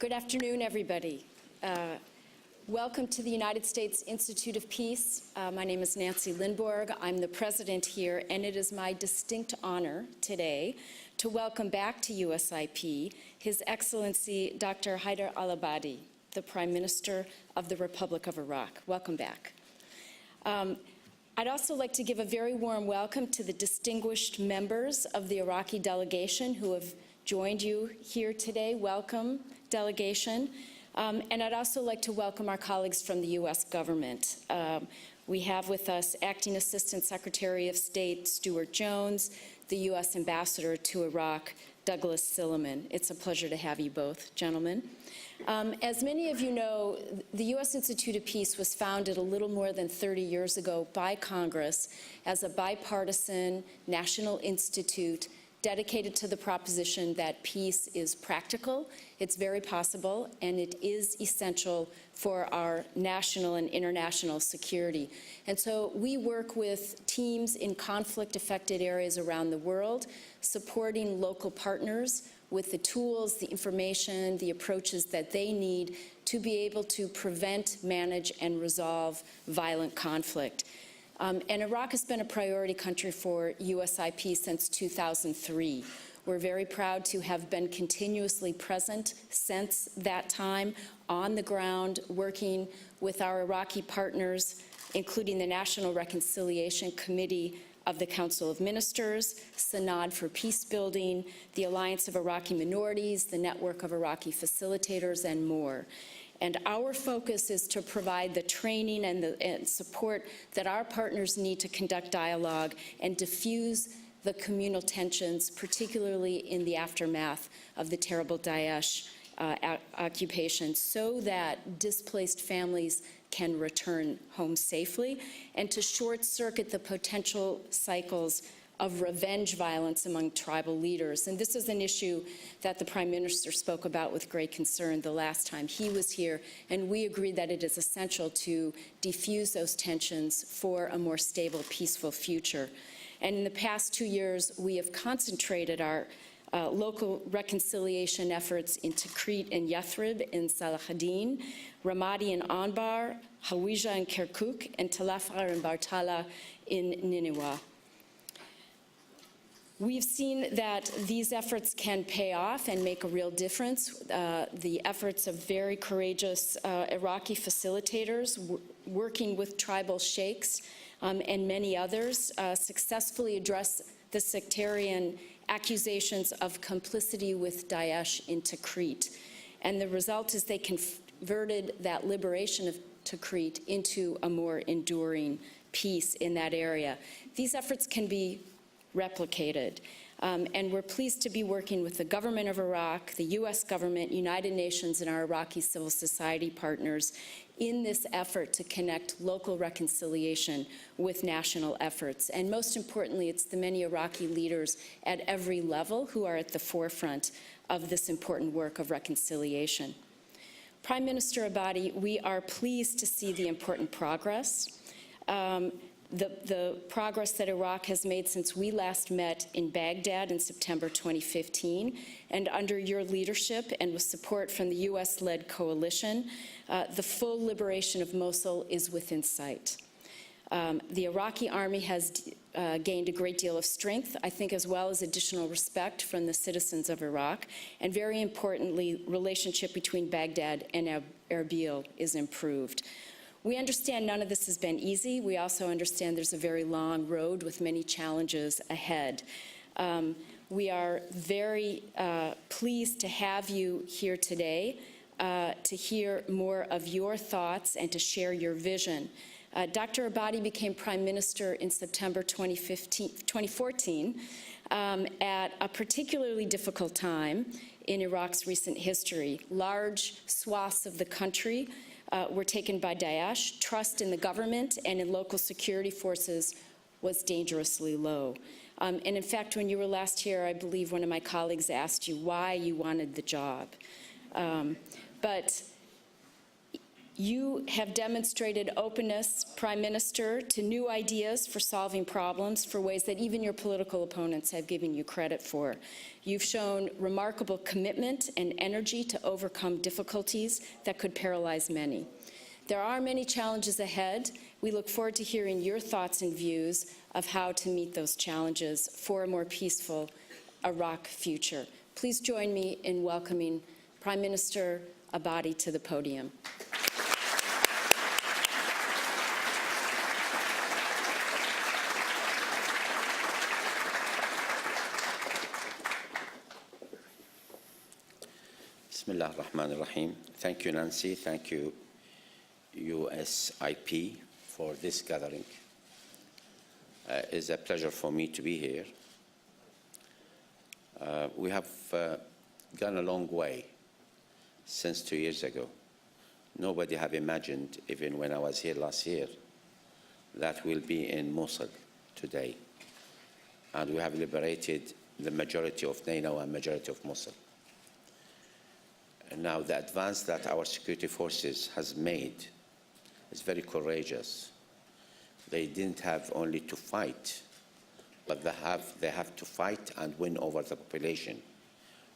Good afternoon, everybody. Welcome to the United States Institute of Peace. My name is Nancy Lindborg. I'm the president here, and it is my distinct honor today to welcome back to USIP His Excellency Dr. Haider al-Abadi, the Prime Minister of the Republic of Iraq. Welcome back. I'd also like to give a very warm welcome to the distinguished members of the Iraqi delegation who have joined you here today. Welcome, delegation. And I'd also like to welcome our colleagues from the U.S. government. We have with us Acting Assistant Secretary of State Stuart Jones, the U.S. Ambassador to Iraq, Douglas Silliman. It's a pleasure to have you both, gentlemen. As many of you know, the U.S. Institute of Peace was founded a little more than 30 years ago by Congress as a bipartisan national institute dedicated to the proposition that peace is practical, it's very possible, and it is essential for our national and international security. And so we work with teams in conflict-affected areas around the world, supporting local partners with the tools, the information, the approaches that they need to be able to prevent, manage, and resolve violent conflict. And Iraq has been a priority country for USIP since 2003. We're very proud to have been continuously present since that time on the ground, working with our Iraqi partners, including the National Reconciliation Committee of the Council of Ministers, Sanad for Peace Building, the Alliance of Iraqi Minorities, the Network of Iraqi Facilitators, and more. And our focus is to provide the training and support that our partners need to conduct dialogue and diffuse the communal tensions, particularly in the aftermath of the terrible Daesh occupation, so that displaced families can return home safely, and to short-circuit the potential cycles of revenge violence among tribal leaders. And this is an issue that the Prime Minister spoke about with great concern the last time he was here, and we agree that it is essential to defuse those tensions for a more stable, peaceful future. And in the past 2 years, we have concentrated our local reconciliation efforts in Tikrit and Yathrib in Salahuddin, Ramadi and Anbar, Hawija and Kirkuk, and Tel Afar and Bartala in Nineveh. We've seen that these efforts can pay off and make a real difference. The efforts of very courageous Iraqi facilitators working with tribal sheikhs and many others successfully address the sectarian accusations of complicity with Daesh in Tikrit. And the result is they converted that liberation of Tikrit into a more enduring peace in that area. These efforts can be replicated. And we're pleased to be working with the government of Iraq, the U.S. government, United Nations, and our Iraqi civil society partners in this effort to connect local reconciliation with national efforts. And most importantly, it's the many Iraqi leaders at every level who are at the forefront of this important work of reconciliation. Prime Minister Abadi, we are pleased to see the important progress. The progress that Iraq has made since we last met in Baghdad in September 2015, and under your leadership and with support from the U.S.-led coalition, the full liberation of Mosul is within sight. The Iraqi army has gained a great deal of strength, I think, as well as additional respect from the citizens of Iraq, and very importantly, relationship between Baghdad and Erbil is improved. We understand none of this has been easy. We also understand there's a very long road with many challenges ahead. We are very pleased to have you here today to hear more of your thoughts and to share your vision. Dr. Abadi became Prime Minister in September 2014 at a particularly difficult time in Iraq's recent history. Large swaths of the country were taken by Daesh. Trust in the government and in local security forces was dangerously low. And in fact, when you were last here, I believe one of my colleagues asked you why you wanted the job. But You have demonstrated openness, Prime Minister, to new ideas for solving problems for ways that even your political opponents have given you credit for. You've shown remarkable commitment and energy to overcome difficulties that could paralyze many. There are many challenges ahead. We look forward to hearing your thoughts and views of how to meet those challenges for a more peaceful Iraq future. Please join me in welcoming Prime Minister Abadi to the podium. Bismillah ar-Rahman ar-Rahim. Thank you, Nancy. Thank you, USIP, for this gathering. It's a pleasure for me to be here. We have gone a long way since 2 years ago. Nobody have imagined, even when I was here last year, that we'll be in Mosul today. And we have liberated the majority of Nainawa and majority of Mosul. And now the advance that our security forces has made is very courageous. They didn't have only to fight, but they have to fight and win over the population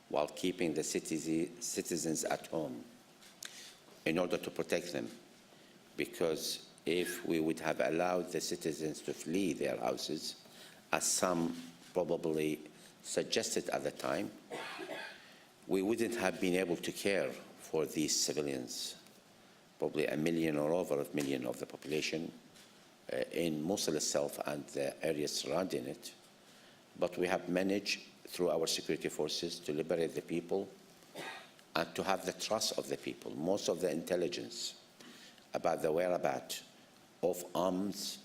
while keeping the citizens at home in order to protect them. Because if we would have allowed the citizens to flee their houses, as some probably suggested at the time, we wouldn't have been able to care for these civilians, probably 1 million or over 1 million of the population in Mosul itself and the areas surrounding it. But we have managed, through our security forces, to liberate the people and to have the trust of the people. Most of the intelligence about the whereabouts of arms,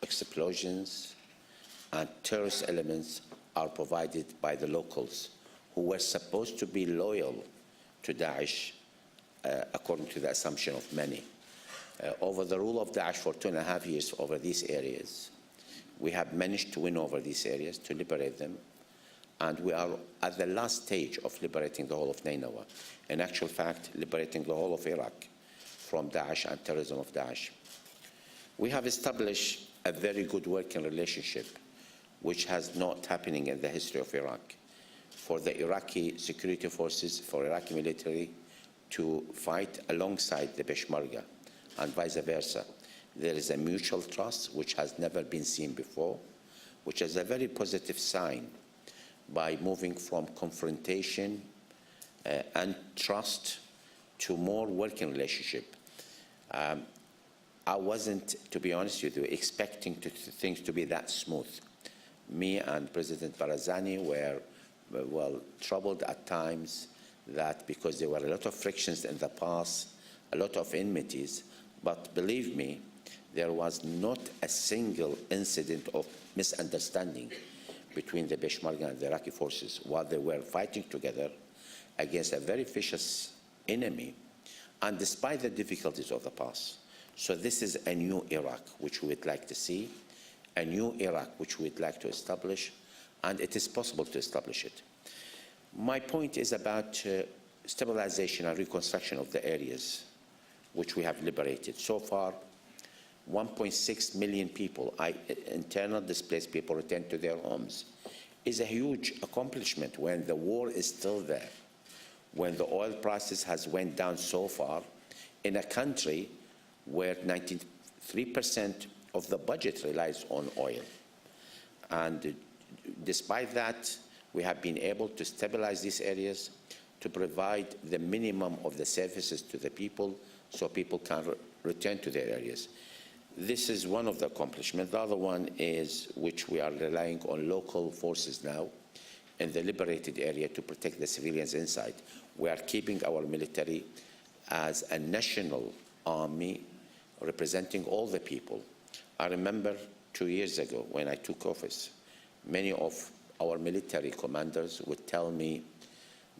explosions, and terrorist elements are provided by the locals, who were supposed to be loyal to Daesh, according to the assumption of many. Over the rule of Daesh for 2.5 years over these areas, we have managed to win over these areas, to liberate them, and we are at the last stage of liberating the whole of Nainawa. In actual fact, liberating the whole of Iraq from Daesh and terrorism of Daesh. We have established a very good working relationship, which has not happening in the history of Iraq, for the Iraqi security forces, for Iraqi military to fight alongside the Peshmerga and vice versa. There is a mutual trust which has never been seen before, which is a very positive sign by moving from confrontation and trust to more working relationship. I wasn't, to be honest with you, expecting things to be that smooth. Me and President Barzani were well, troubled at times, that because there were a lot of frictions in the past, a lot of enmities, but believe me, there was not a single incident of misunderstanding between the Peshmerga and the Iraqi forces while they were fighting together against a very vicious enemy, and despite the difficulties of the past. So this is a new Iraq which we would like to see, a new Iraq which we'd like to establish, and it is possible to establish it. My point is about stabilization and reconstruction of the areas which we have liberated. So far, 1.6 million people, internal displaced people, returned to their homes. Is a huge accomplishment when the war is still there, when the oil prices has went down so far, in a country where 93% of the budget relies on oil. And despite that, we have been able to stabilize these areas, to provide the minimum of the services to the people so people can return to their areas. This is one of the accomplishments. The other one is, which we are relying on local forces now in the liberated area to protect the civilians inside. We are keeping our military as a national army representing all the people. I remember 2 years ago when I took office, many of our military commanders would tell me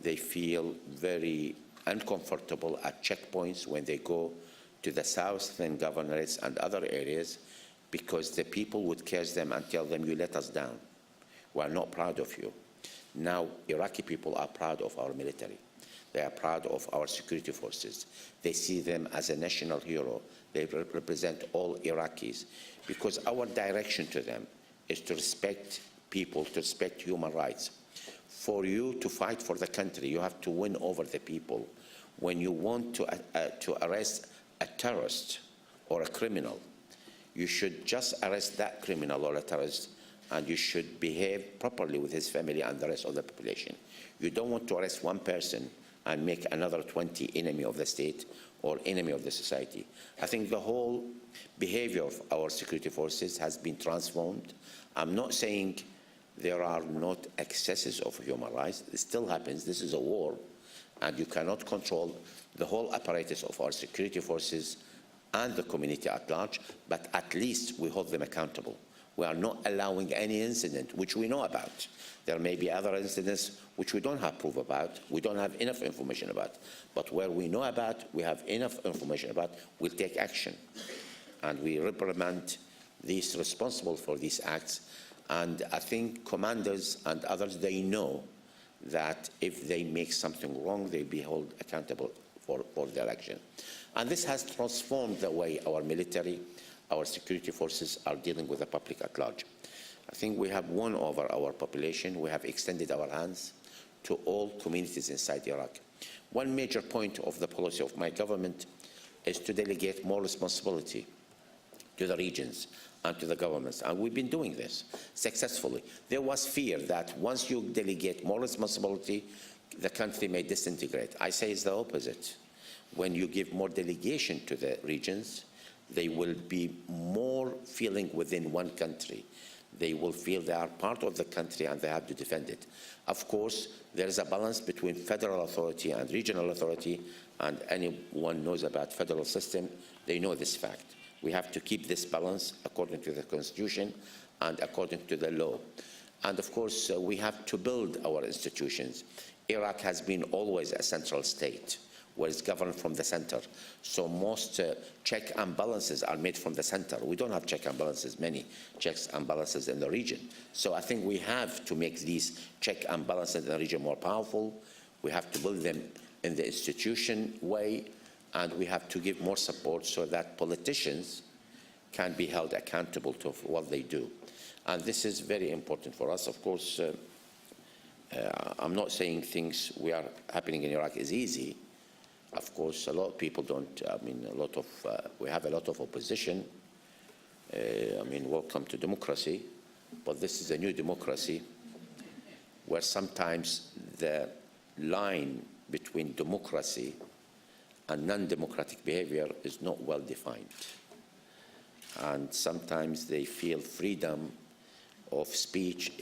they feel very uncomfortable at checkpoints when they go to the southern governorates and other areas, because the people would curse them and tell them, you let us down. We are not proud of you. Now, Iraqi people are proud of our military. They are proud of our security forces. They see them as a national hero. They represent all Iraqis, because our direction to them is to respect people, to respect human rights. For you to fight for the country, you have to win over the people. When you want to arrest a terrorist or a criminal, you should just arrest that criminal or a terrorist, and you should behave properly with his family and the rest of the population. You don't want to arrest one person and make another 20 enemy of the state or enemy of the society. I think the whole behavior of our security forces has been transformed. I'm not saying there are not excesses of human rights. It still happens. This is a war, and you cannot control the whole apparatus of our security forces and the community at large, but at least we hold them accountable. We are not allowing any incident which we know about. There may be other incidents which we don't have proof about, we don't have enough information about, but where we know about, we have enough information about, we'll take action. And we reprimand these responsible for these acts. And I think commanders and others, they know that if they make something wrong, they'll be held accountable for their action. And this has transformed the way our military, our security forces are dealing with the public at large. I think we have won over our population. We have extended our hands to all communities inside Iraq. One major point of the policy of my government is to delegate more responsibility to the regions and to the governments, and we've been doing this successfully. There was fear that once you delegate more responsibility, the country may disintegrate. I say it's the opposite. When you give more delegation to the regions, they will be more feeling within one country. They will feel they are part of the country and they have to defend it. Of course, there is a balance between federal authority and regional authority, and anyone knows about federal system, they know this fact. We have to keep this balance according to the Constitution and according to the law. And of course, we have to build our institutions. Iraq has been always a central state, where it's governed from the center. So most check and balances are made from the center. We don't have check and balances, many checks and balances in the region. So I think we have to make these check and balances in the region more powerful. We have to build them in the institution way, and we have to give more support so that politicians can be held accountable to what they do. And this is very important for us. Of course, I'm not saying things we are happening in Iraq is easy. Of course, a lot of people don't, we have a lot of opposition. Welcome to democracy, but this is a new democracy where sometimes the line between democracy and non-democratic behavior is not well defined. And sometimes they feel freedom of speech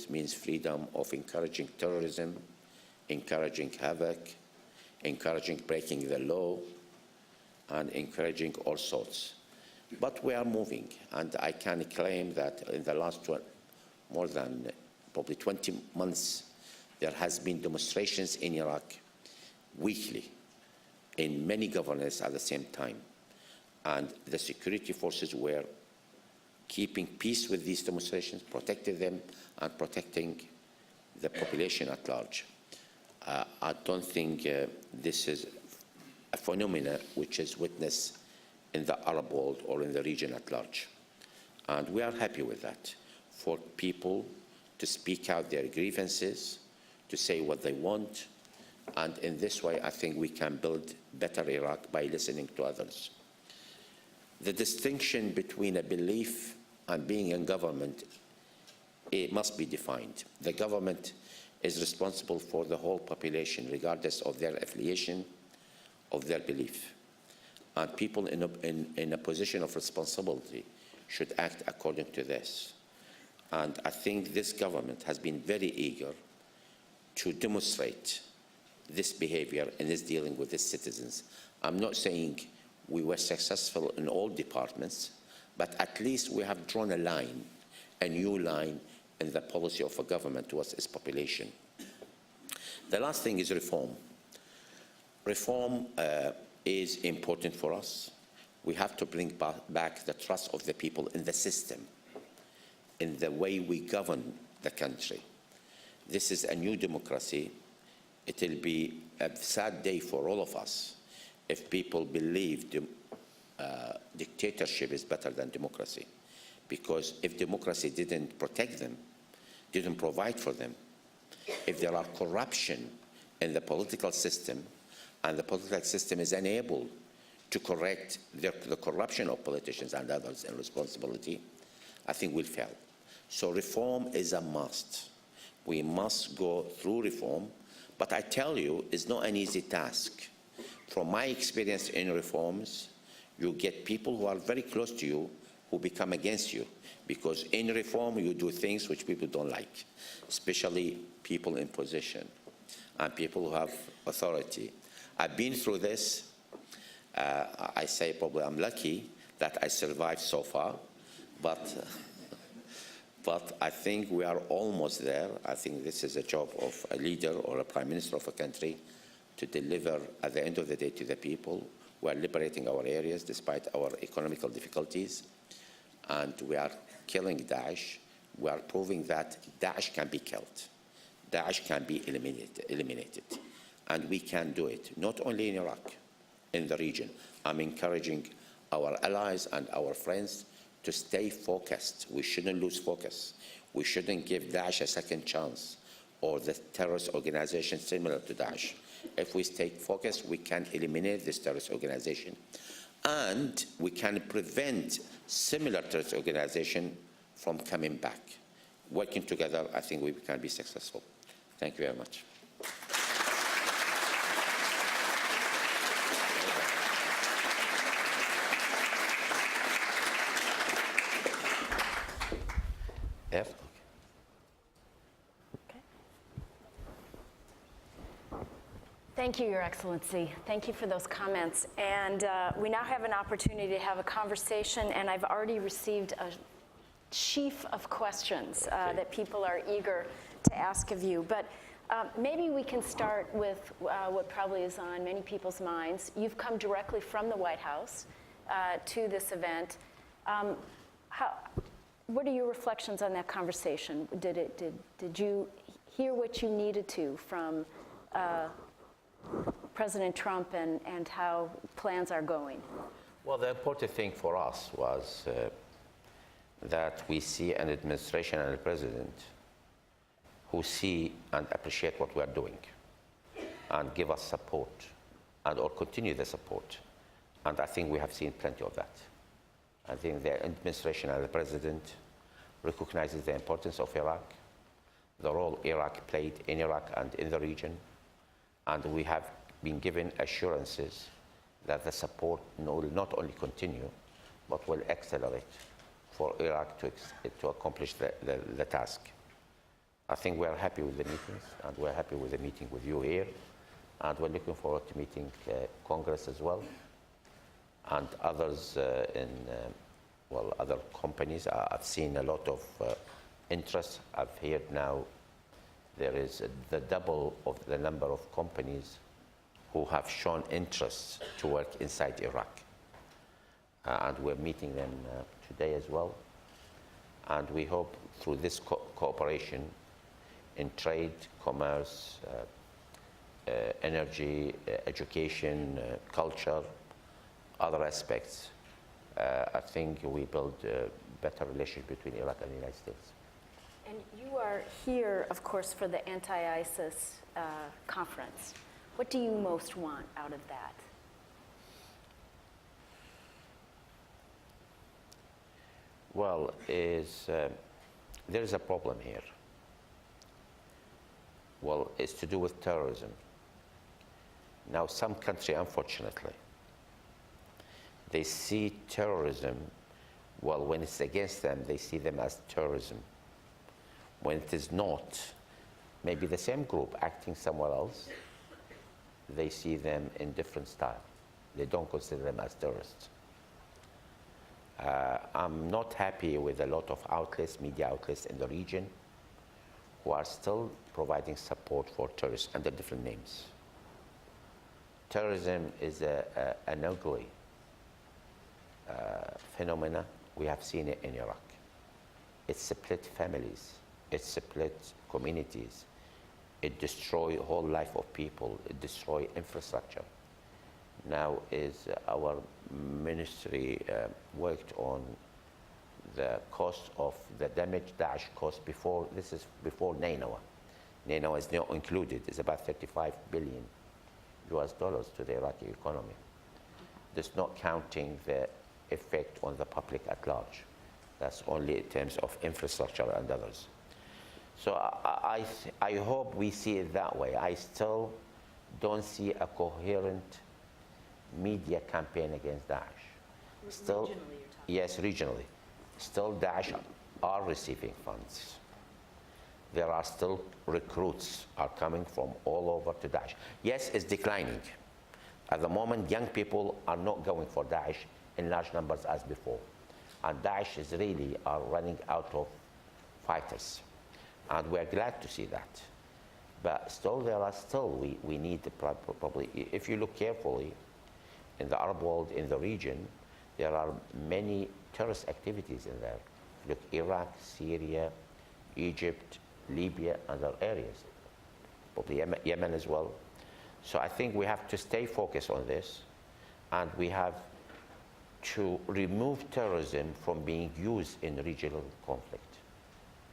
means freedom of encouraging terrorism, encouraging havoc, encouraging breaking the law, and encouraging all sorts. But we are moving, and I can claim that in the last more than probably 20 months, there has been demonstrations in Iraq weekly in many governors at the same time. And the security forces were keeping peace with these demonstrations, protecting them, and protecting the population at large. I don't think this is a phenomenon which is witnessed in the Arab world or in the region at large. And we are happy with that, for people to speak out their grievances, to say what they want. And in this way, I think we can build better Iraq by listening to others. The distinction between a belief and being in government, it must be defined. The government is responsible for the whole population, regardless of their affiliation, of their belief. And people in a position of responsibility should act according to this. And I think this government has been very eager to demonstrate this behavior in its dealing with its citizens. I'm not saying we were successful in all departments, but at least we have drawn a line, a new line in the policy of a government towards its population. The last thing is reform. Reform is important for us. We have to bring back the trust of the people in the system, in the way we govern the country. This is a new democracy. it will be a sad day for all of us if people believe dictatorship is better than democracy. Because if democracy didn't protect them, didn't provide for them, if there are corruption in the political system, and the political system is unable to correct the corruption of politicians and others in responsibility, I think we'll fail. So reform is a must. We must go through reform, but I tell you, it's not an easy task. From my experience in reforms, you get people who are very close to you who become against you, because in reform you do things which people don't like, especially people in position and people who have authority. I've been through this. I say probably I'm lucky that I survived so far, but I think we are almost there. I think this is a job of a leader or a prime minister of a country to deliver at the end of the day to the people. We are liberating our areas despite our economical difficulties, and we are killing Daesh. We are proving that Daesh can be killed. Daesh can be eliminated. And we can do it, not only in Iraq, in the region. I'm encouraging our allies and our friends to stay focused. We shouldn't lose focus. We shouldn't give Daesh a second chance, or the terrorist organization similar to Daesh. If we stay focused, we can eliminate this terrorist organization. And we can prevent similar terrorist organization from coming back. Working together, I think we can be successful. Thank you very much. Yes. Thank you, Your Excellency. Thank you for those comments. And we now have an opportunity to have a conversation, and I've already received a sheaf of questions that people are eager to ask of you. But maybe we can start with what probably is on many people's minds. You've come directly from the White House to this event. What are your reflections on that conversation? Did you hear what you needed to from President Trump and how plans are going? Well, the important thing for us was that we see an administration and a president who see and appreciate what we are doing and give us support or continue the support. And I think we have seen plenty of that. I think the administration and the president recognizes the importance of Iraq, the role Iraq played in Iraq and in the region, and we have been given assurances that the support will not only continue, but will accelerate for Iraq to accomplish the task. I think we are happy with the meetings, and we're happy with the meeting with you here, and we're looking forward to meeting Congress as well, and others other companies. I've seen a lot of interest. I've heard now there is the double of the number of companies who have shown interest to work inside Iraq. And we're meeting them today as well. And we hope through this cooperation in trade, commerce, energy, education, culture, other aspects, I think we build a better relationship between Iraq and the United States. And you are here, of course, for the anti-ISIS conference. What do you most want out of that? Well, there is a problem here. Well, it's to do with terrorism. Now, some countries, unfortunately, they see terrorism, well, when it's against them, they see them as terrorism. When it is not, maybe the same group acting somewhere else, they see them in different style. They don't consider them as terrorists. I'm not happy with a lot of outlets, media outlets in the region, who are still providing support for terrorists under different names. Terrorism is an ugly phenomena. We have seen it in Iraq. It split families. It split communities. It destroys whole life of people. It destroys infrastructure. Now is our ministry worked on the cost of the damage Daesh caused before. This is before Nainawa. Nainawa is not included. It's about 35 billion US dollars to the Iraqi economy. That's not counting the effect on the public at large. That's only in terms of infrastructure and others. So I hope we see it that way. I still don't see a coherent media campaign against Daesh. Still, regionally, you're talking. yes, regionally. Still, Daesh are receiving funds. There are still recruits are coming from all over to Daesh. Yes, it's declining. At the moment, young people are not going for Daesh in large numbers as before. And Daesh is really are running out of fighters. And we're glad to see that. But still, there are still, we need to probably, if you look carefully, in the Arab world, in the region, there are many terrorist activities in there. Look, Iraq, Syria, Egypt, Libya, and other areas. Probably Yemen as well. So I think we have to stay focused on this, and we have to remove terrorism from being used in regional conflict.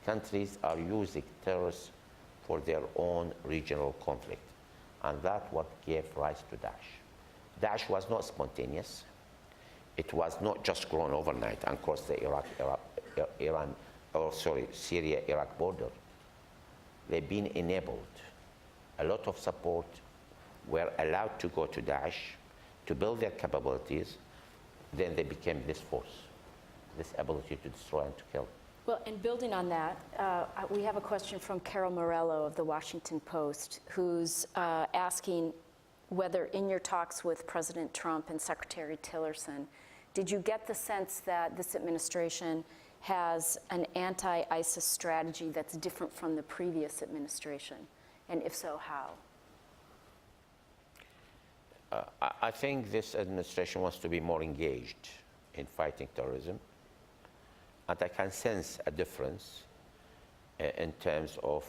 Countries are using terrorists for their own regional conflict, and that's what gave rise to Daesh. Daesh was not spontaneous. It was not just grown overnight and crossed the Syria-Iraq border. They've been enabled. A lot of support were allowed to go to Daesh to build their capabilities. Then they became this force, this ability to destroy and to kill. Well, and building on that, we have a question from Carol Morello of the Washington Post, who's asking whether in your talks with President Trump and Secretary Tillerson, did you get the sense that this administration has an anti-ISIS strategy that's different from the previous administration? And if so, how? I think this administration wants to be more engaged in fighting terrorism. And I can sense a difference in terms of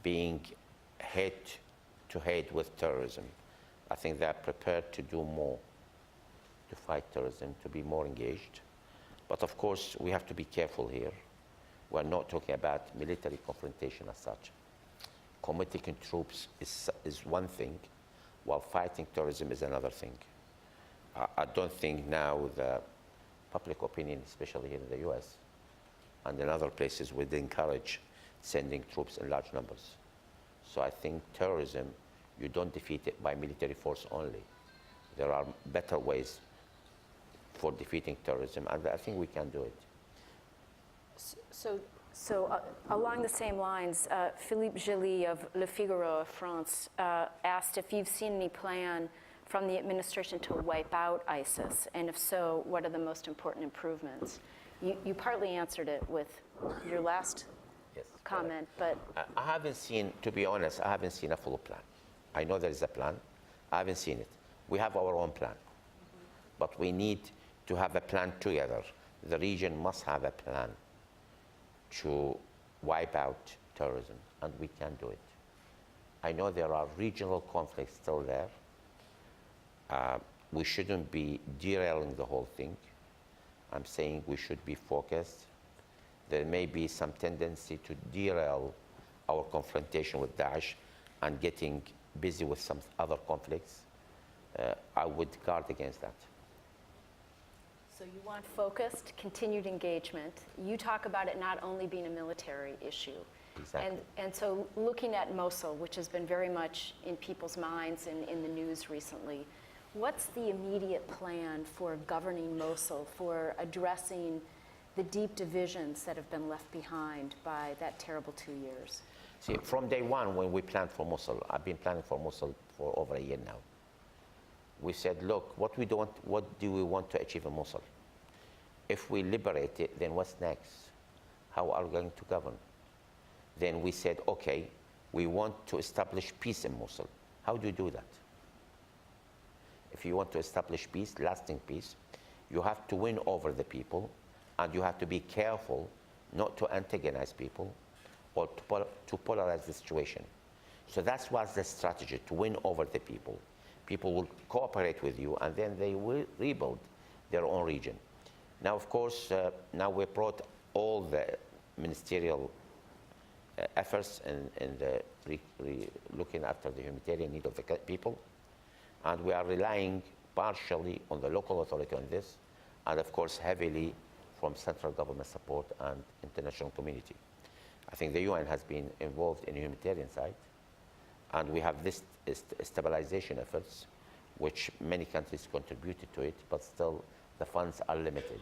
being head-to-head with terrorism. I think they're prepared to do more to fight terrorism, to be more engaged. But of course, we have to be careful here. We're not talking about military confrontation as such. Committing troops is one thing, while fighting terrorism is another thing. I don't think now the public opinion, especially here in the US and in other places, would encourage sending troops in large numbers. So I think terrorism, you don't defeat it by military force only. There are better ways for defeating terrorism, and I think we can do it. So along the same lines, Philippe Gély of Le Figaro of France asked if you've seen any plan from the administration to wipe out ISIS, and if so, what are the most important improvements? You partly answered it with your last comment, but... I haven't seen, to be honest, I haven't seen a full plan. I know there is a plan. I haven't seen it. We have our own plan. But we need to have a plan together. The region must have a plan to wipe out terrorism, and we can do it. I know there are regional conflicts still there. We shouldn't be derailing the whole thing. I'm saying we should be focused. There may be some tendency to derail our confrontation with Daesh and getting busy with some other conflicts. I would guard against that. So you want focused, continued engagement. You talk about it not only being a military issue. Exactly. And so looking at Mosul, which has been very much in people's minds and in the news recently, what's the immediate plan for governing Mosul, for addressing the deep divisions that have been left behind by that terrible 2 years? See, from day one when we planned for Mosul, I've been planning for Mosul for over a year now. We said, look, what do we want to achieve in Mosul? If we liberate it, then what's next? How are we going to govern? Then we said, okay, we want to establish peace in Mosul. How do you do that? If you want to establish peace, lasting peace, you have to win over the people, and you have to be careful not to antagonize people or to polarize the situation. So that was the strategy, to win over the people. People will cooperate with you, and then they will rebuild their own region. Now, of course, now we brought all the ministerial efforts in looking after the humanitarian need of the people, and we are relying partially on the local authority on this, and of course heavily from central government support and international community. I think the UN has been involved in the humanitarian side, and we have this stabilization efforts, which many countries contributed to it, but still the funds are limited.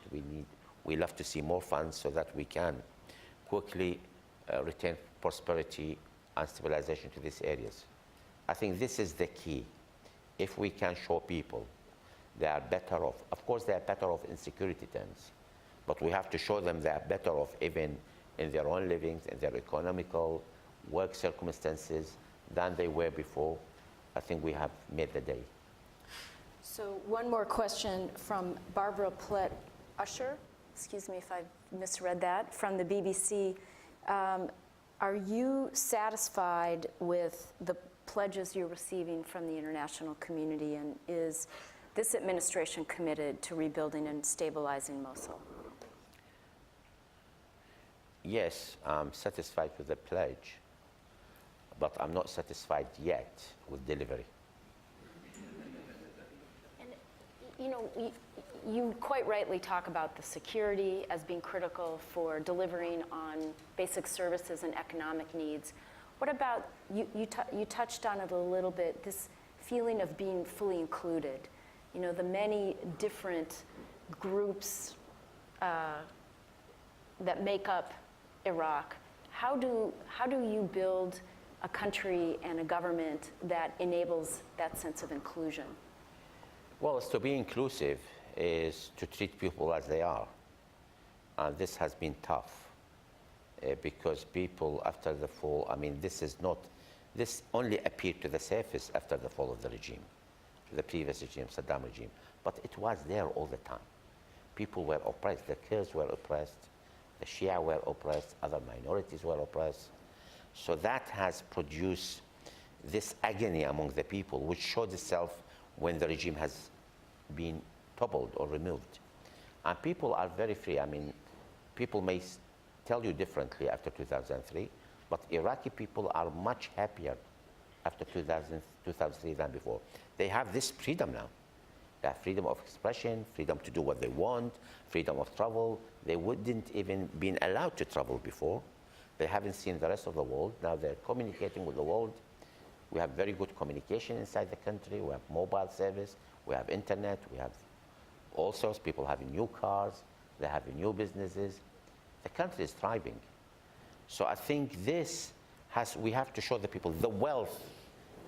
We love to see more funds so that we can quickly retain prosperity and stabilization to these areas. I think this is the key. If we can show people they are better off, of course they are better off in security terms, but we have to show them they are better off even in their own livings, in their economical work circumstances than they were before. I think we have made the day. So one more question from Barbara Plett-Usher, excuse me if I misread that, from the BBC. Are you satisfied with the pledges you're receiving from the international community, and is this administration committed to rebuilding and stabilizing Mosul? Yes, I'm satisfied with the pledge, but I'm not satisfied yet with delivery. And, you know, you quite rightly talk about the security as being critical for delivering on basic services and economic needs. What about, you touched on it a little bit, this feeling of being fully included, you know, the many different groups that make up Iraq. How do you build a country and a government that enables that sense of inclusion? Well, to be inclusive is to treat people as they are. And this has been tough because people after the fall, I mean, this only appeared to the surface after the fall of the regime, the previous regime, Saddam regime. But it was there all the time. People were oppressed. The Kurds were oppressed. The Shia were oppressed. Other minorities were oppressed. So that has produced this agony among the people, which showed itself when the regime has been toppled or removed. And people are very free. I mean, people may tell you differently after 2003, but Iraqi people are much happier after 2003 than before. They have this freedom now. They have freedom of expression, freedom to do what they want, freedom of travel. They wouldn't even been allowed to travel before. They haven't seen the rest of the world. Now they're communicating with the world. We have very good communication inside the country. We have mobile service. We have internet. We have all sorts. People having new cars. They have new businesses. The country is thriving. So I think we have to show the people the wealth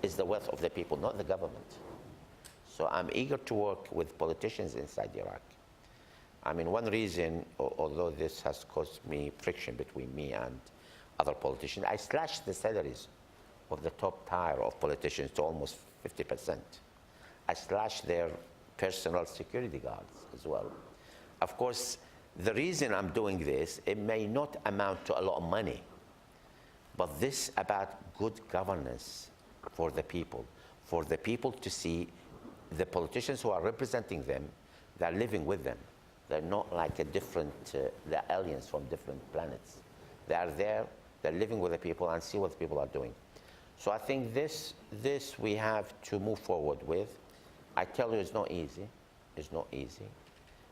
is the wealth of the people, not the government. So I'm eager to work with politicians inside Iraq. I mean, one reason, although this has caused me friction between me and other politicians, I slashed the salaries of the top tier of politicians to almost 50%. I slashed their personal security guards as well. Of course, the reason I'm doing this, it may not amount to a lot of money, but this about good governance for the people to see the politicians who are representing them, they're living with them. They're not like they're aliens from different planets. They are there, they're living with the people and see what the people are doing. So I think this we have to move forward with. I tell you, it's not easy. It's not easy.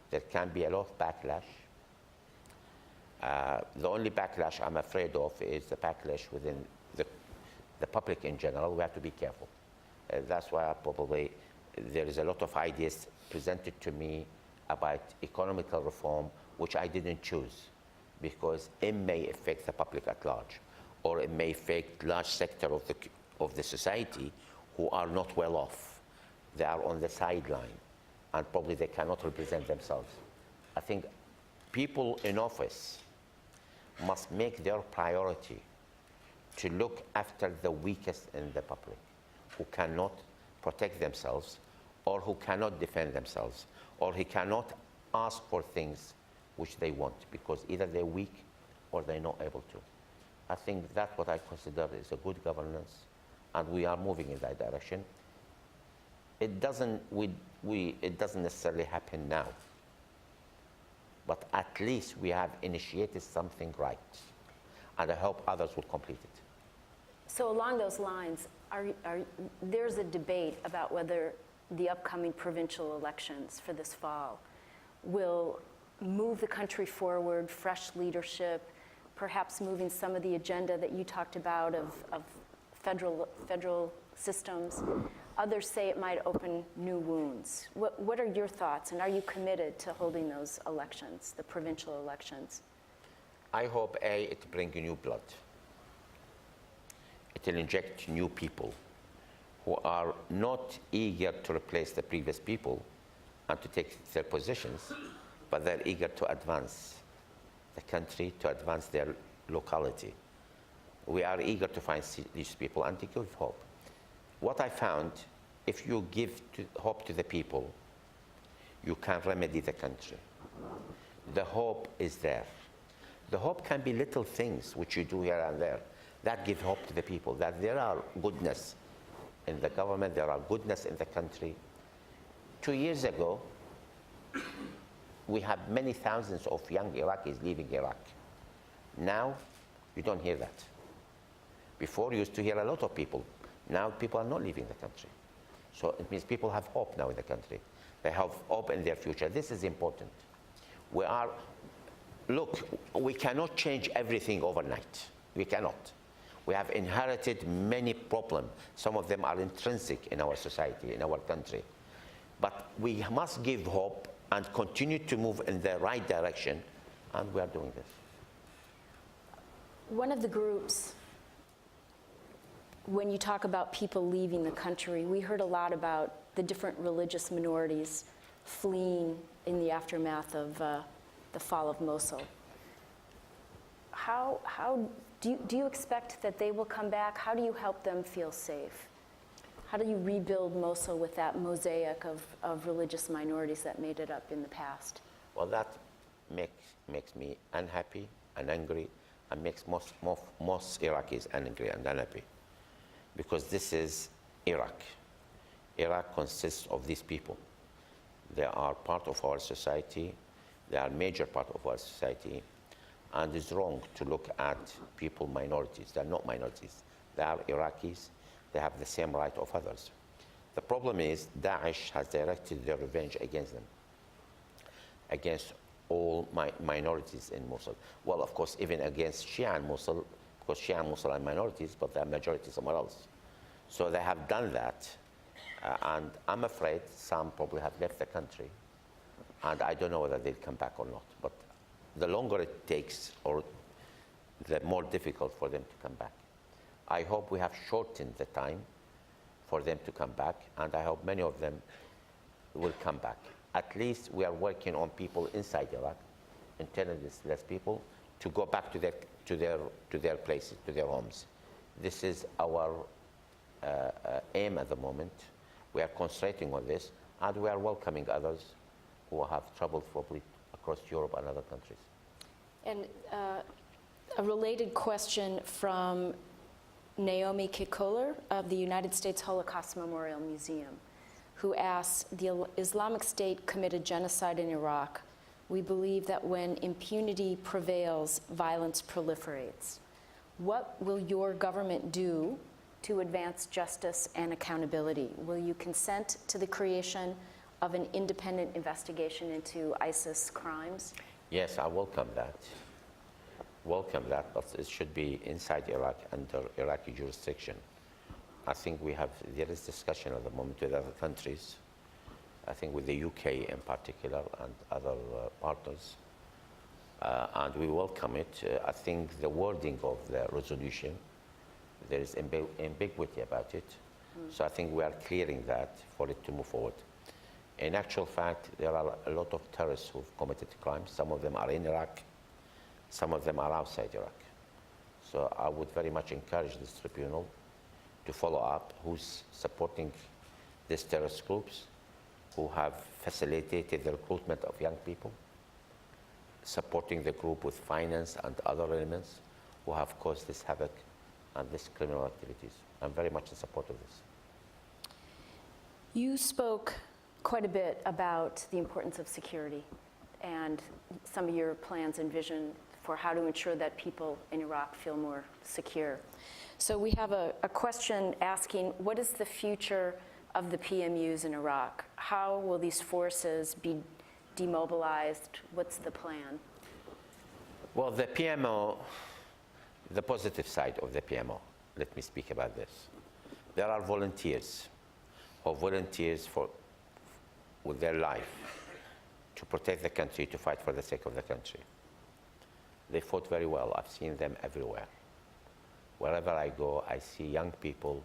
There can be a lot of backlash. The only backlash I'm afraid of is the backlash within the public in general. We have to be careful. That's why probably there is a lot of ideas presented to me about economical reform, which I didn't choose, because it may affect the public at large, or it may affect large sector of the society who are not well off. They are on the sideline, and probably they cannot represent themselves. I think people in office must make their priority to look after the weakest in the public, who cannot protect themselves, or who cannot defend themselves, or who cannot ask for things which they want, because either they're weak or they're not able to. I think that's what I consider is a good governance, and we are moving in that direction. It doesn't necessarily happen now, but at least we have initiated something right, and I hope others will complete it. So along those lines, there's a debate about whether the upcoming provincial elections for this fall will move the country forward, fresh leadership, perhaps moving some of the agenda that you talked about of federal systems. Others say it might open new wounds. What are your thoughts, and are you committed to holding those elections, the provincial elections? I hope, A, it brings new blood. It will inject new people who are not eager to replace the previous people and to take their positions, but they're eager to advance the country, to advance their locality. We are eager to find these people and to give hope. What I found, if you give hope to the people, you can remedy the country. The hope is there. The hope can be little things which you do here and there that give hope to the people, that there are goodness in the government, there are goodness in the country. 2 years ago, we had many thousands of young Iraqis leaving Iraq. Now, you don't hear that. Before, you used to hear a lot of people. Now, people are not leaving the country. So it means people have hope now in the country. They have hope in their future. This is important. Look, we cannot change everything overnight. We cannot. We have inherited many problems. Some of them are intrinsic in our society, in our country. But we must give hope and continue to move in the right direction, and we are doing this. One of the groups, when you talk about people leaving the country, we heard a lot about the different religious minorities fleeing in the aftermath of the fall of Mosul. How do you expect that they will come back? How do you help them feel safe? How do you rebuild Mosul with that mosaic of religious minorities that made it up in the past? Well, that makes me unhappy and angry, and makes most Iraqis angry and unhappy. Because this is Iraq. Iraq consists of these people. They are part of our society. They are a major part of our society. And it's wrong to look at people minorities. They're not minorities. They are Iraqis. They have the same right of others. The problem is Daesh has directed their revenge against them, against all minorities in Mosul. Well, of course, even against Shia in Mosul, because Shia and Mosul are minorities, but they're majority somewhere else. So they have done that, and I'm afraid some probably have left the country, and I don't know whether they'll come back or not. But the longer it takes, or the more difficult for them to come back. I hope we have shortened the time for them to come back, and I hope many of them will come back. At least we are working on people inside Iraq, internally displaced people, to go back to their places, to their homes. This is our aim at the moment. We are concentrating on this, and we are welcoming others who have traveled probably across Europe and other countries. And a related question from Naomi Kikoler of the United States Holocaust Memorial Museum, who asks, the Islamic State committed genocide in Iraq. We believe that when impunity prevails, violence proliferates. What will your government do to advance justice and accountability? Will you consent to the creation of an independent investigation into ISIS crimes? Yes, I welcome that. But it should be inside Iraq, under Iraqi jurisdiction. I think there is discussion at the moment with other countries, I think with the UK in particular and other partners, and we welcome it. I think the wording of the resolution, there is ambiguity about it, so I think we are clearing that for it to move forward. In actual fact, there are a lot of terrorists who've committed crimes. Some of them are in Iraq, some of them are outside Iraq. So I would very much encourage this tribunal to follow up who's supporting these terrorist groups, who have facilitated the recruitment of young people, supporting the group with finance and other elements, who have caused this havoc and this criminal activities. I'm very much in support of this. You spoke quite a bit about the importance of security and some of your plans and vision for how to ensure that people in Iraq feel more secure. So we have a question asking, what is the future of the PMUs in Iraq? How will these forces be demobilized? What's the plan? Well, the PMO, the positive side of the PMO, let me speak about this. There are volunteers who volunteers with their life to protect the country, to fight for the sake of the country. They fought very well. I've seen them everywhere. Wherever I go, I see young people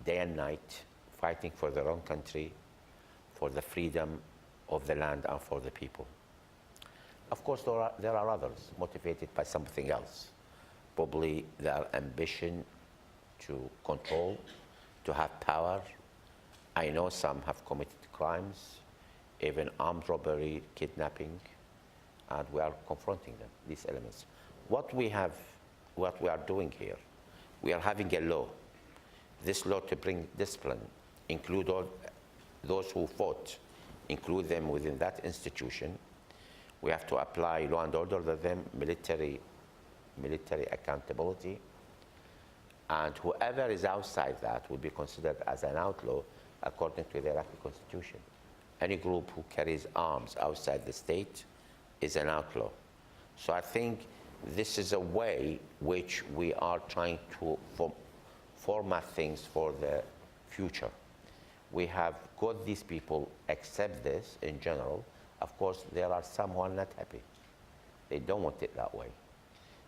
day and night fighting for their own country, for the freedom of the land and for the people. Of course, there are others motivated by something else. Probably their ambition to control, to have power. I know some have committed crimes, even armed robbery, kidnapping, and we are confronting them, these elements. What we are doing here, we are having a law. This law to bring discipline, include all those who fought, include them within that institution. We have to apply law and order to them, military accountability, and whoever is outside that will be considered as an outlaw according to the Iraqi constitution. Any group who carries arms outside the state is an outlaw. So I think this is a way which we are trying to format things for the future. We have got these people accept this in general. Of course, there are some who are not happy. They don't want it that way.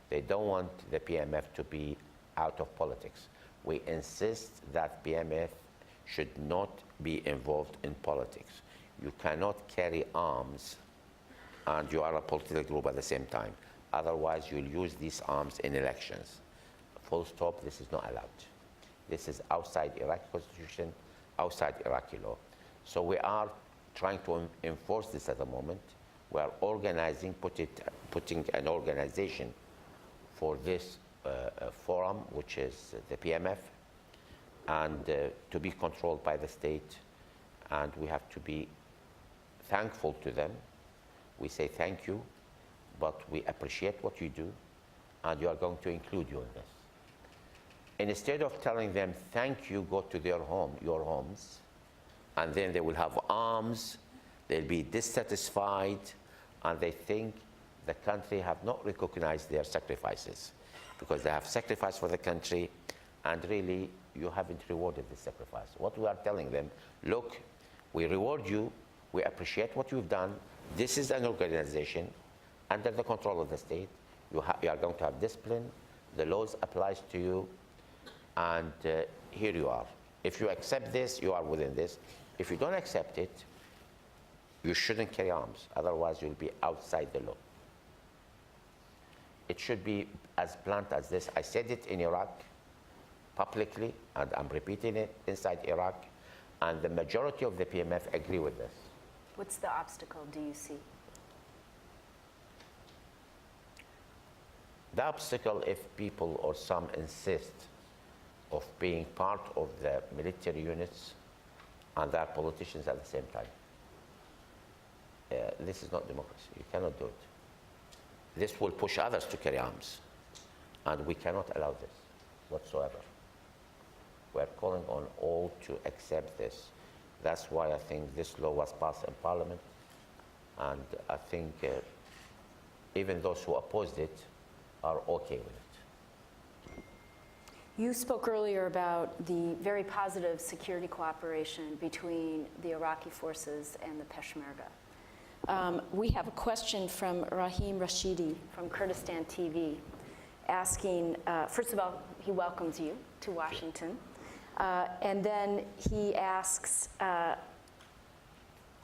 They don't want the PMF to be out of politics. We insist that PMF should not be involved in politics. You cannot carry arms and you are a political group at the same time. Otherwise, you'll use these arms in elections. Full stop, this is not allowed. This is outside Iraqi constitution, outside Iraqi law. So we are trying to enforce this at the moment. We are organizing, putting an organization for this forum, which is the PMF, and to be controlled by the state. And we have to be thankful to them. We say thank you, but we appreciate what you do, and you are going to include you in this. Instead of telling them thank you, go to your homes, and then they will have arms, they'll be dissatisfied, and they think the country have not recognized their sacrifices, because they have sacrificed for the country, and really you haven't rewarded the sacrifice. What we are telling them, look, we reward you, we appreciate what you've done. This is an organization under the control of the state. You are going to have discipline. The laws applies to you, and here you are. If you accept this, you are within this. If you don't accept it, you shouldn't carry arms. Otherwise, you'll be outside the law. It should be as blunt as this. I said it in Iraq publicly, and I'm repeating it inside Iraq, and the majority of the PMF agree with this. What's the obstacle do you see? The obstacle, if people or some insist of being part of the military units and their politicians at the same time. This is not democracy. You cannot do it. This will push others to carry arms, and we cannot allow this whatsoever. We are calling on all to accept this. That's why I think this law was passed in Parliament, and I think even those who opposed it are okay with it. You spoke earlier about the very positive security cooperation between the Iraqi forces and the Peshmerga. We have a question from Rahim Rashidi from Kurdistan TV asking, first of all, he welcomes you to Washington. And then he asks,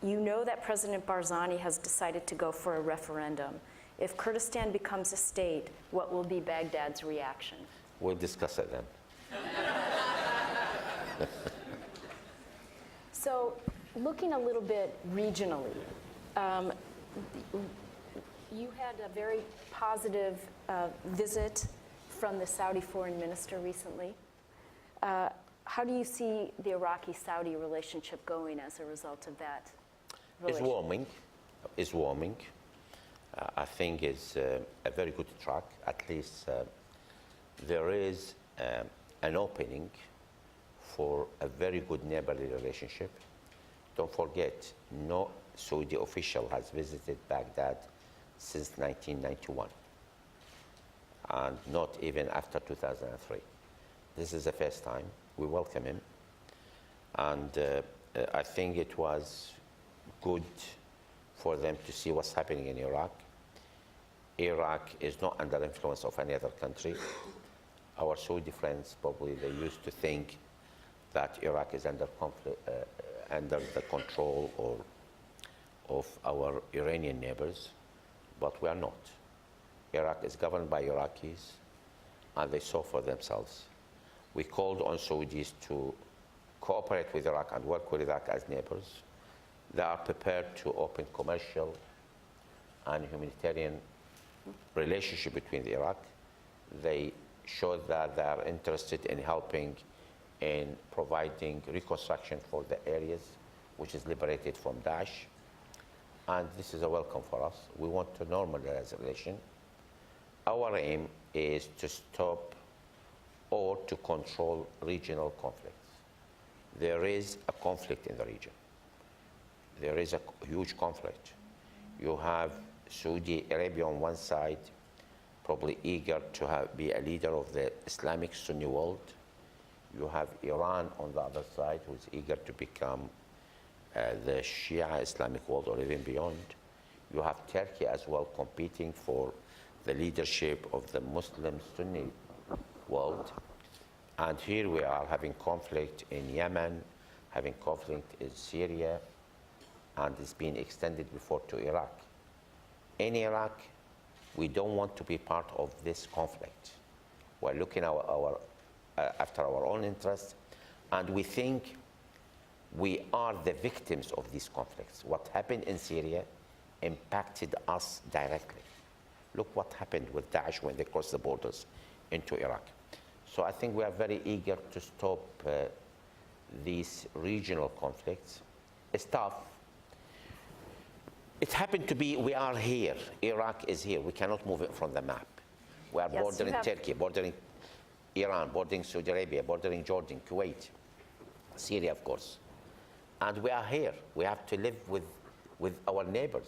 you know that President Barzani has decided to go for a referendum. If Kurdistan becomes a state, what will be Baghdad's reaction? We'll discuss it then. So, looking a little bit regionally, you had a very positive visit from the Saudi foreign minister recently. How do you see the Iraqi-Saudi relationship going as a result of that relationship? It's warming. I think it's a very good track. At least there is an opening for a very good neighborly relationship. Don't forget, no Saudi official has visited Baghdad since 1991, and not even after 2003. This is the first time. We welcome him, and I think it was good for them to see what's happening in Iraq. Iraq is not under influence of any other country. Our Saudi friends, probably they used to think that Iraq is under conflict, under the control of our Iranian neighbors, but we are not. Iraq is governed by Iraqis, and they saw for themselves. We called on Saudis to cooperate with Iraq and work with Iraq as neighbors. They are prepared to open commercial and humanitarian relationship between Iraq. They showed that they are interested in helping in providing reconstruction for the areas which is liberated from Daesh. And this is a welcome for us. We want to normalize the relation. Our aim is to stop or to control regional conflicts. There is a conflict in the region. There is a huge conflict. You have Saudi Arabia on one side, probably eager to be a leader of the Islamic Sunni world. You have Iran on the other side, who's eager to become the Shia Islamic world or even beyond. You have Turkey as well competing for the leadership of the Muslim Sunni world. And here we are having conflict in Yemen, having conflict in Syria, and it's being extended before to Iraq. In Iraq, we don't want to be part of this conflict. We're looking after our own interests, and we think we are the victims of these conflicts. What happened in Syria impacted us directly. Look what happened with Daesh when they crossed the borders into Iraq. So I think we are very eager to stop these regional conflicts. It's tough. It happened to be, we are here. Iraq is here. We cannot move it from the map. We are bordering Turkey, bordering Iran, bordering Saudi Arabia, bordering Jordan, Kuwait, Syria, of course. And we are here. We have to live with our neighbors.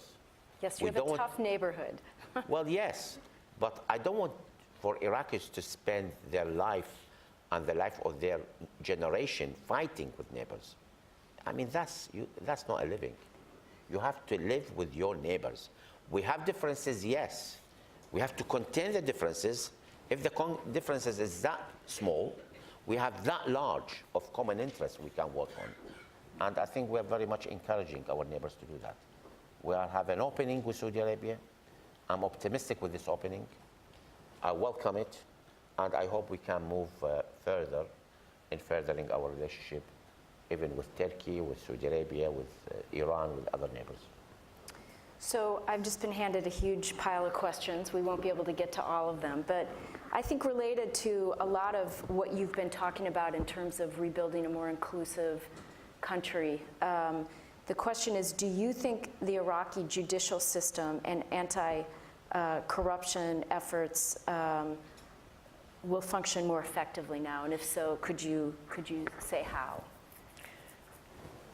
Yes, you have a tough neighborhood. Well, yes, but I don't want for Iraqis to spend their life and the life of their generation fighting with neighbors. I mean, that's not a living. You have to live with your neighbors. We have differences, yes. We have to contain the differences. If the differences is that small, we have that large of common interests we can work on. And I think we're very much encouraging our neighbors to do that. We have an opening with Saudi Arabia. I'm optimistic with this opening. I welcome it, and I hope we can move further in furthering our relationship, even with Turkey, with Saudi Arabia, with Iran, with other neighbors. So I've just been handed a huge pile of questions. We won't be able to get to all of them, but I think related to a lot of what you've been talking about in terms of rebuilding a more inclusive country. The question is, do you think the Iraqi judicial system and anti-corruption efforts will function more effectively now? And if so, could you say how?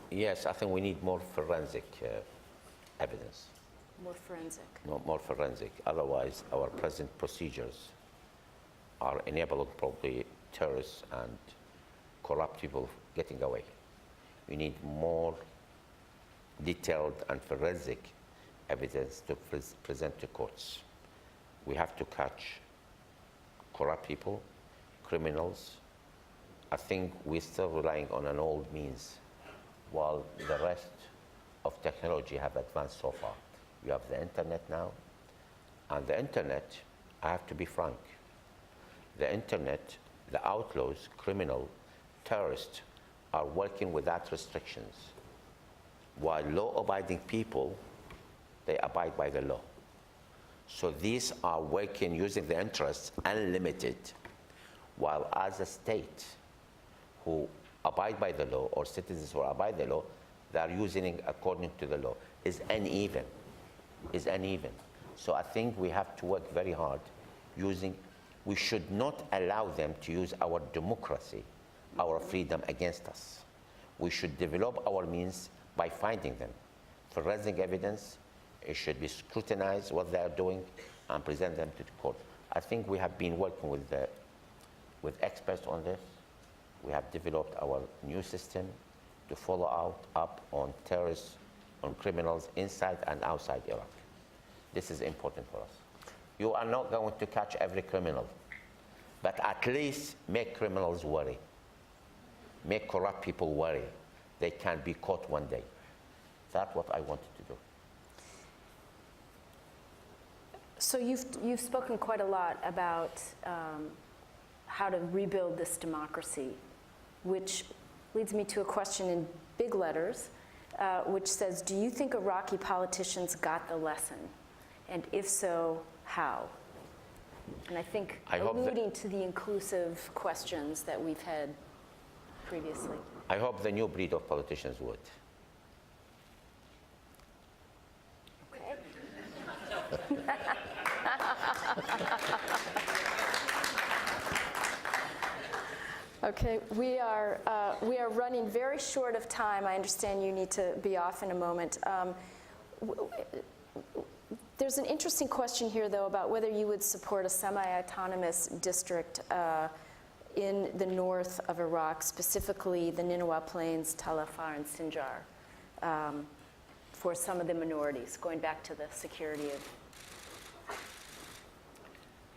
Yes, I think we need more forensic evidence. More forensic. More forensic. Otherwise, our present procedures are enabling probably terrorists and corrupt people getting away. We need more detailed and forensic evidence to present to courts. We have to catch corrupt people, criminals. I think we're still relying on an old means, while the rest of technology have advanced so far. You have the internet now, and the internet, I have to be frank, the internet, the outlaws, criminal, terrorists are working without restrictions, while law-abiding people, they abide by the law. So these are working using the interests unlimited, while as a state who abide by the law, or citizens who abide by the law, they are using it according to the law, is uneven, So I think we have to work very hard we should not allow them to use our democracy, our freedom against us. We should develop our means by finding them. Forensic evidence, it should be scrutinized what they are doing and present them to the court. I think we have been working with experts on this. We have developed our new system to follow up on terrorists, on criminals inside and outside Iraq. This is important for us. You are not going to catch every criminal, but at least make criminals worry. Make corrupt people worry. They can be caught one day. That's what I wanted to do. So you've spoken quite a lot about how to rebuild this democracy, which leads me to a question in big letters, which says, do you think Iraqi politicians got the lesson? And if so, how? And I think alluding to the inclusive questions that we've had previously. I hope the new breed of politicians would. Okay. Okay, we are running very short of time. I understand you need to be off in a moment. There's an interesting question here, though, about whether you would support a semi-autonomous district in the north of Iraq, specifically the Nineveh Plains, Tal Afar, and Sinjar, for some of the minorities, going back to the security of.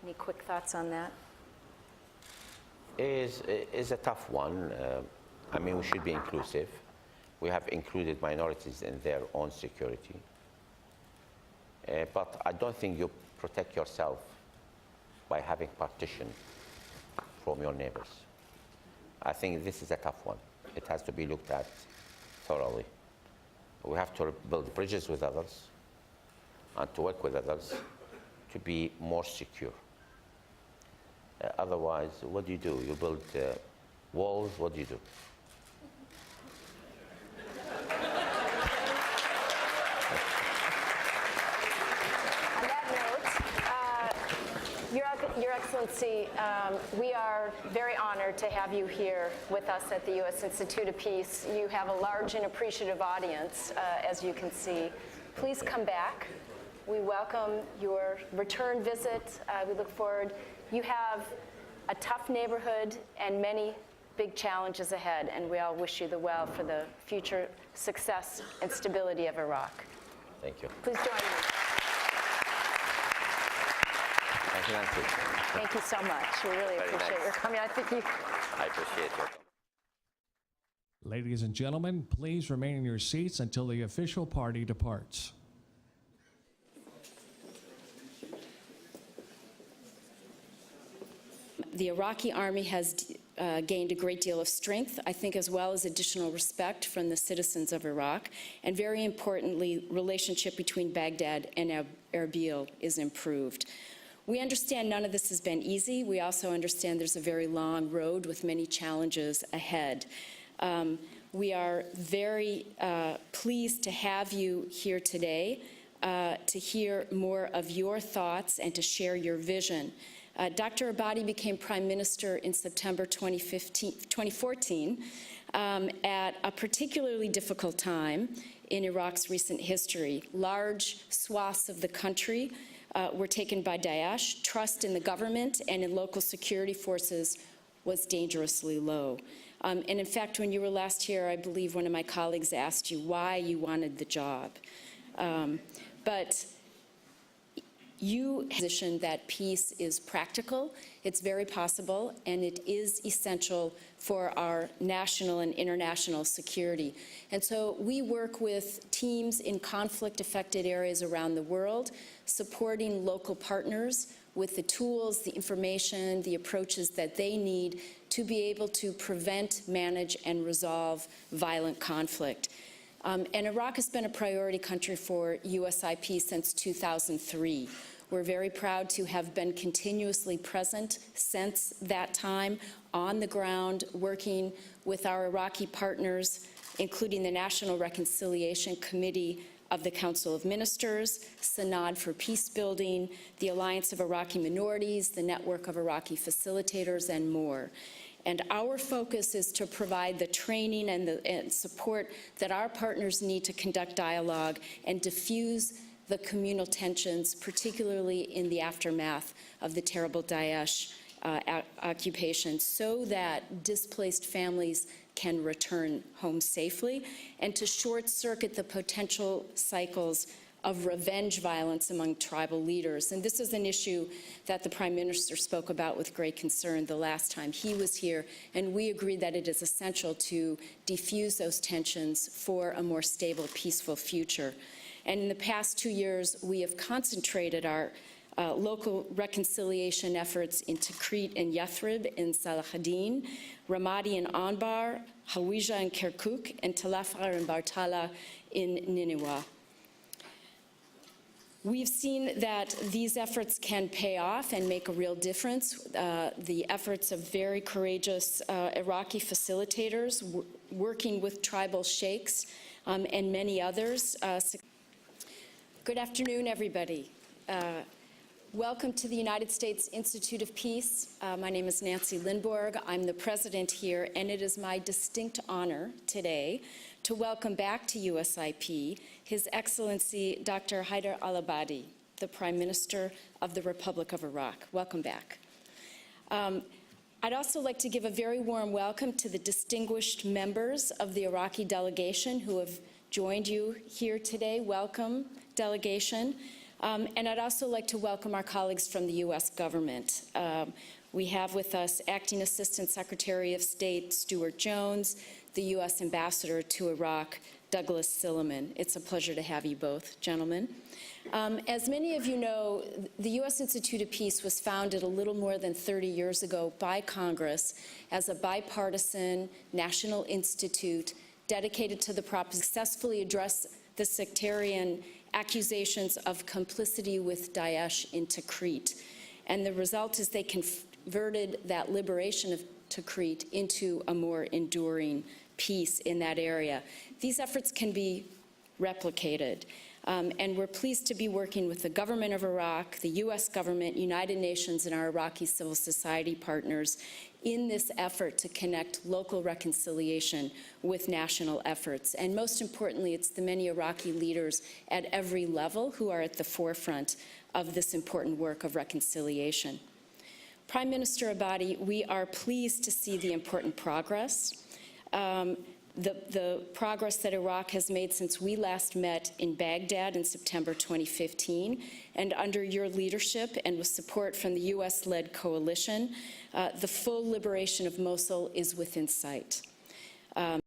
Any quick thoughts on that? Is a tough one. I mean, we should be inclusive. We have included minorities in their own security. But I don't think you protect yourself by having partition from your neighbors. I think this is a tough one. It has to be looked at thoroughly. We have to build bridges with others and to work with others to be more secure. Otherwise, what do? You build walls, what do you do? On that note, Your Excellency, we are very honored to have you here with us at the U.S. Institute of Peace. You have a large and appreciative audience, as you can see. Please come back. We welcome your return visit. We look forward. You have a tough neighborhood and many big challenges ahead, and we all wish you the well for the future success and stability of Iraq. Thank you. Please join me. Thank you, Nancy. Thank you so much. We really appreciate your coming. I appreciate it. Ladies and gentlemen, please remain in your seats until the official party departs. The Iraqi army has gained a great deal of strength, I think, as well as additional respect from the citizens of Iraq. And very importantly, relationship between Baghdad and Erbil is improved. We understand none of this has been easy. We also understand there's a very long road with many challenges ahead. We are very pleased to have you here today to hear more of your thoughts and to share your vision. Dr. Abadi became Prime Minister in September 2014 at a particularly difficult time in Iraq's recent history. Large swaths of the country were taken by Daesh. Trust in the government and in local security forces was dangerously low. And in fact, when you were last here, I believe one of my colleagues asked you why you wanted the job. But you position that peace is practical, it's very possible, and it is essential for our national and international security. And so we work with teams in conflict-affected areas around the world, supporting local partners with the tools, the information, the approaches that they need to be able to prevent, manage, and resolve violent conflict. And Iraq has been a priority country for USIP since 2003. We're very proud to have been continuously present since that time on the ground, working with our Iraqi partners, including the National Reconciliation Committee of the Council of Ministers, Sanad for Peacebuilding, the Alliance of Iraqi Minorities, the Network of Iraqi Facilitators, and more. And our focus is to provide the training and support that our partners need to conduct dialogue and diffuse the communal tensions, particularly in the aftermath of the terrible Daesh occupation, so that displaced families can return home safely, and to short-circuit the potential cycles of revenge violence among tribal leaders. And this is an issue that the Prime Minister spoke about with great concern the last time he was here, and we agree that it is essential to defuse those tensions for a more stable, peaceful future. And in the past 2 years, we have concentrated our local reconciliation efforts into Tikrit and Yathrib in Salahadin, Ramadi and Anbar, Hawija and Kirkuk, and Talafar and Bartala in Nineveh. We've seen that these efforts can pay off and make a real difference. The efforts of very courageous Iraqi facilitators working with tribal sheikhs and many others. Good afternoon, everybody. Welcome to the United States Institute of Peace. My name is Nancy Lindborg. I'm the president here, and it is my distinct honor today to welcome back to USIP His Excellency Dr. Haider al-Abadi, the Prime Minister of the Republic of Iraq. Welcome back. I'd also like to give a very warm welcome to the distinguished members of the Iraqi delegation who have joined you here today. Welcome, delegation. And I'd also like to welcome our colleagues from the U.S. government. We have with us Acting Assistant Secretary of State Stuart Jones, the U.S. Ambassador to Iraq, Douglas Silliman. It's a pleasure to have you both, gentlemen. As many of you know, the U.S. Institute of Peace was founded a little more than 30 years ago by Congress as a bipartisan national institute dedicated to the successfully address the sectarian accusations of complicity with Daesh in Tikrit. And the result is they converted that liberation of Tikrit into a more enduring peace in that area. These efforts can be replicated. And we're pleased to be working with the government of Iraq, the U.S. government, United Nations, and our Iraqi civil society partners in this effort to connect local reconciliation with national efforts. And most importantly, it's the many Iraqi leaders at every level who are at the forefront of this important work of reconciliation. Prime Minister Abadi, we are pleased to see the important progress. The progress that Iraq has made since we last met in Baghdad in September 2015, and under your leadership and with support from the U.S.-led coalition, the full liberation of Mosul is within sight.